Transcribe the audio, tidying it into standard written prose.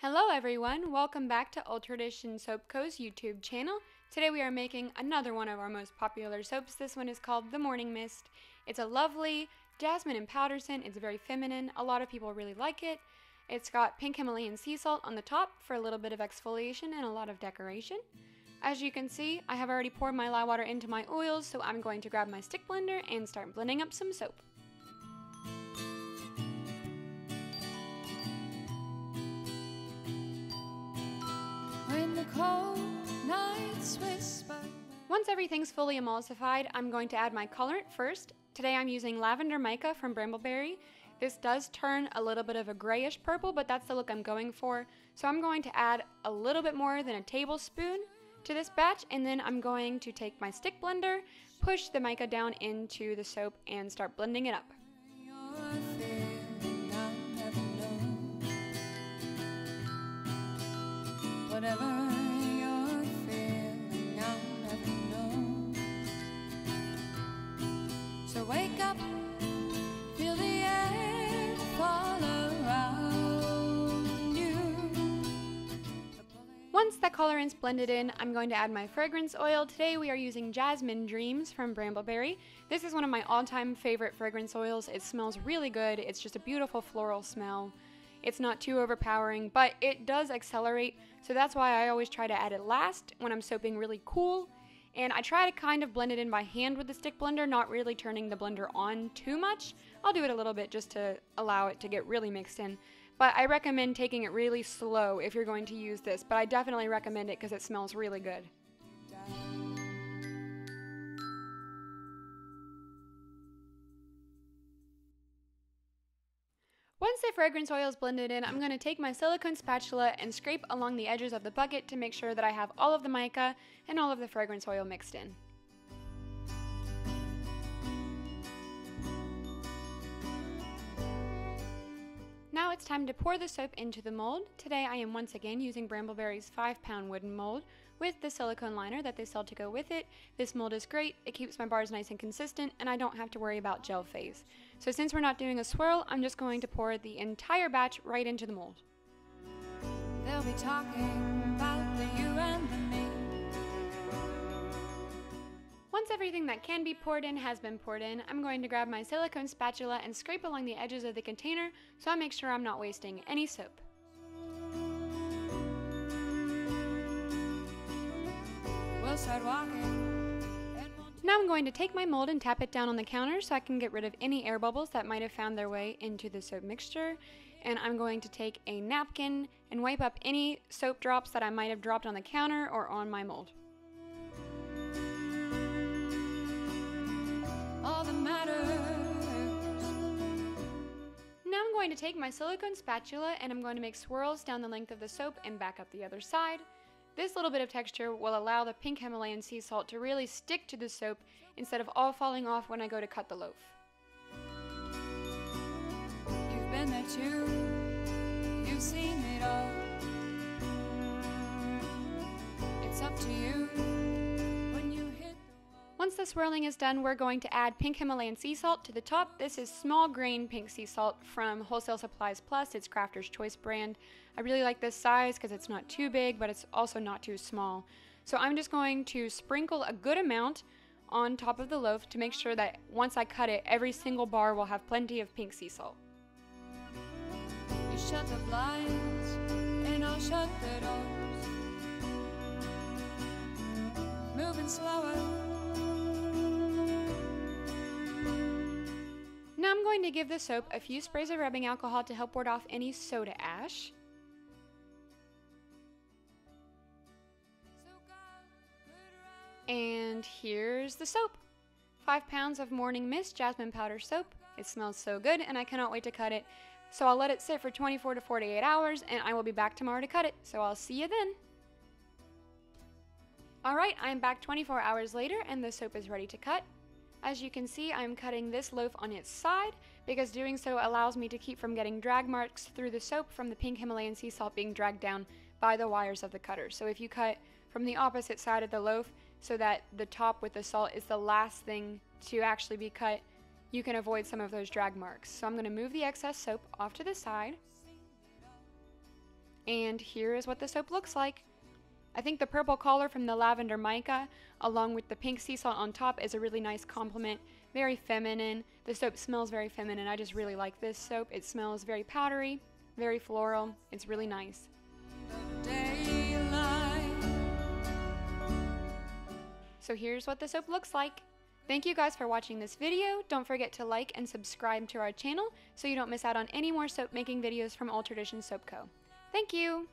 Hello everyone, welcome back to Ultradition Soap Co.'s YouTube channel. Today we are making another one of our most popular soaps. This one is called the Morning Mist. It's a lovely jasmine and powder scent. It's very feminine. A lot of people really like it. It's got pink Himalayan sea salt on the top for a little bit of exfoliation and a lot of decoration. As you can see, I have already poured my lye water into my oils, so I'm going to grab my stick blender and start blending up some soap. Once everything's fully emulsified, I'm going to add my colorant first. Today I'm using Lavender Mica from Brambleberry. This does turn a little bit of a grayish purple, but that's the look I'm going for. So I'm going to add a little bit more than a tablespoon to this batch, and then I'm going to take my stick blender, push the mica down into the soap, and start blending it up. Whatever you're feeling, I'll never know. So wake up, feel the air fall around you. Once the colorant's blended in, I'm going to add my fragrance oil. Today we are using Jasmine Dreams from Brambleberry. This is one of my all-time favorite fragrance oils. It smells really good. It's just a beautiful floral smell. It's not too overpowering, but it does accelerate, so that's why I always try to add it last when I'm soaping really cool. And I try to kind of blend it in by hand with the stick blender, not really turning the blender on too much. I'll do it a little bit just to allow it to get really mixed in. But I recommend taking it really slow if you're going to use this, but I definitely recommend it because it smells really good. Once the fragrance oil is blended in, I'm going to take my silicone spatula and scrape along the edges of the bucket to make sure that I have all of the mica and all of the fragrance oil mixed in. Now it's time to pour the soap into the mold. Today I am once again using Brambleberry's 5-pound wooden mold with the silicone liner that they sell to go with it. This mold is great, it keeps my bars nice and consistent, and I don't have to worry about gel phase. So since we're not doing a swirl, I'm just going to pour the entire batch right into the mold. They'll be talking about the you and the me. Once everything that can be poured in has been poured in, I'm going to grab my silicone spatula and scrape along the edges of the container so I make sure I'm not wasting any soap. We'll start walking. Now I'm going to take my mold and tap it down on the counter so I can get rid of any air bubbles that might have found their way into the soap mixture. And I'm going to take a napkin and wipe up any soap drops that I might have dropped on the counter or on my mold. All that matters. Now I'm going to take my silicone spatula and I'm going to make swirls down the length of the soap and back up the other side. This little bit of texture will allow the pink Himalayan sea salt to really stick to the soap instead of all falling off when I go to cut the loaf. You've been there too, you've seen it all. It's up to you when you hit the wall. Once the swirling is done, we're going to add pink Himalayan sea salt to the top. This is small grain pink sea salt from Wholesale Supplies Plus. It's Crafter's Choice brand. I really like this size because it's not too big, but it's also not too small. So I'm just going to sprinkle a good amount on top of the loaf to make sure that once I cut it, every single bar will have plenty of pink sea salt. You shut the blinds and I'll shut the doors. Moving slower. Now I'm going to give the soap a few sprays of rubbing alcohol to help ward off any soda ash. And here's the soap. 5 pounds of Morning Mist Jasmine Powder Soap. It smells so good and I cannot wait to cut it. So I'll let it sit for 24 to 48 hours and I will be back tomorrow to cut it. So I'll see you then. Alright, I'm back 24 hours later and the soap is ready to cut. As you can see, I'm cutting this loaf on its side because doing so allows me to keep from getting drag marks through the soap from the pink Himalayan sea salt being dragged down by the wires of the cutter. So if you cut from the opposite side of the loaf so that the top with the salt is the last thing to actually be cut, you can avoid some of those drag marks. So I'm going to move the excess soap off to the side. And here is what the soap looks like. I think the purple color from the lavender mica along with the pink sea salt on top is a really nice complement. Very feminine. The soap smells very feminine. I just really like this soap. It smells very powdery, very floral. It's really nice. So here's what the soap looks like. Thank you guys for watching this video. Don't forget to like and subscribe to our channel so you don't miss out on any more soap making videos from All Tradition Soap Co. Thank you!